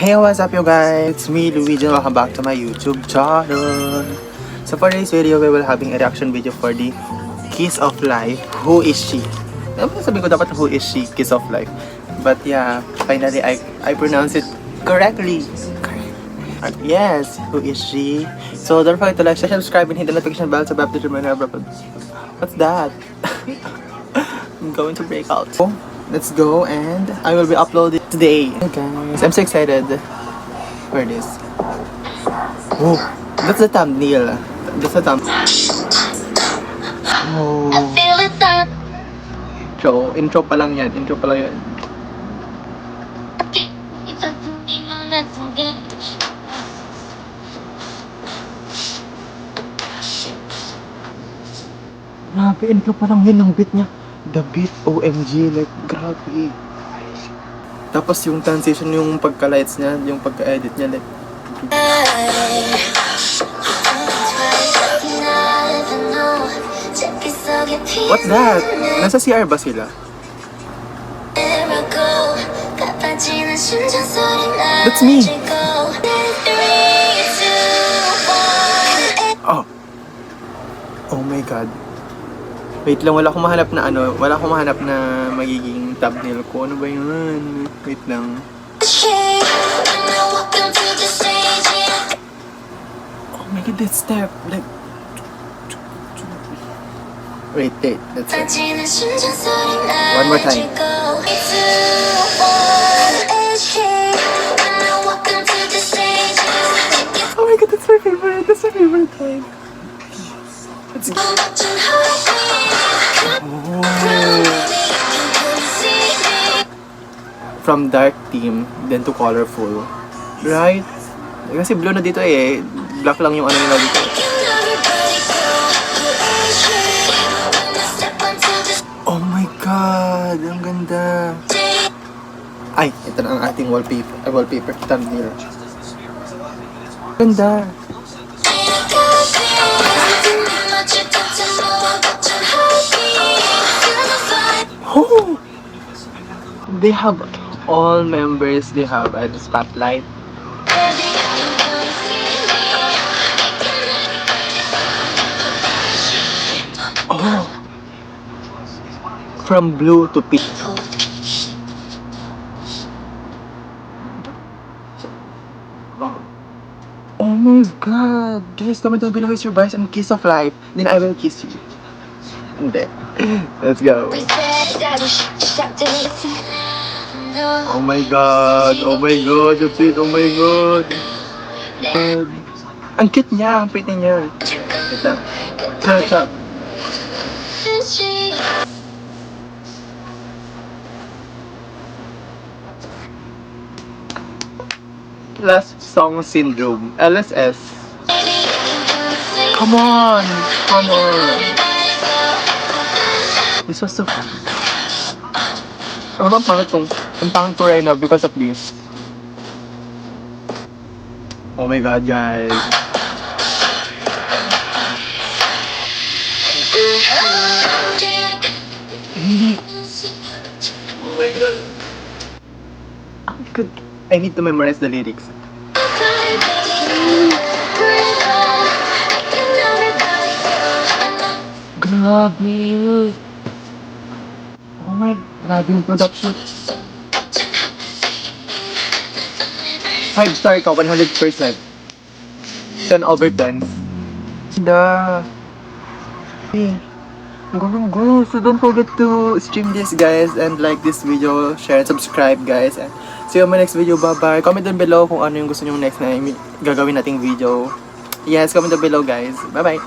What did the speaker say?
Hey, what's up you guys? It's me, Luigi, and welcome back to my YouTube channel. So for today's video, we will having a reaction video for the Kiss of Life. Who is she? Sabi ko dapat who is she, Kiss of Life. But yeah, finally I pronounce it correctly. Yes, who is she? So don't forget to like, share, subscribe, and hit the notification bell so to remember. What's that? I'm going to break out. Let's go, and I will be uploading today. Hey guys, I'm so excited for this. Oh, that's the thumbnail. That's the thumbnail. Oh. Intro pa lang yan. Intro pa lang yan. Grabe, intro pa lang yun ang beat niya. The beat, OMG, like, grabe. Tapos yung transition, yung pagka-lights niya, yung pagka-edit niya, like... What's that? Nasa CR ba sila? That's me! Oh! Oh my God. Wait lang, wala akong mahanap na magiging thumbnail ko. Ano ba yun? Wait lang. Oh my God, that step. Like... Wait, that's it. One more time. Oh my God, that's my favorite. That's my favorite time. Let's go. Oh. From dark theme, then to colorful. Right? Kasi blue na dito eh. Black lang yung ano nila dito. Oh my God! Ang ganda! Ay, ito na ang ating wallpaper thumbnail. Ganda! Oh! They have all members, they have a spotlight. Oh! From blue to pink. Oh my God! Guys, comment down below is your advice and kiss of life. Then I will kiss you. Hindi. Let's go. Oh my God! Oh my God! That's it! Oh my God! Ang cute niya! Ang pretty niya! Wait lang. Shut up! Last Song Syndrome. LSS. Come on! Come on! This was so fun. Ano bang pangit tong? Ang pangit ko right now because of this. Oh my God, guys. Oh my God. I need to memorize the lyrics. Grabe. Oh my, grabe yung production. 5-star ka, 100%. 10/10. Da. Go. So don't forget to stream this, guys, and like this video, share and subscribe, guys. And see you on my next video. Bye-bye. Comment down below kung ano yung gusto nyo next na gagawin nating video. Yes, comment down below, guys. Bye-bye.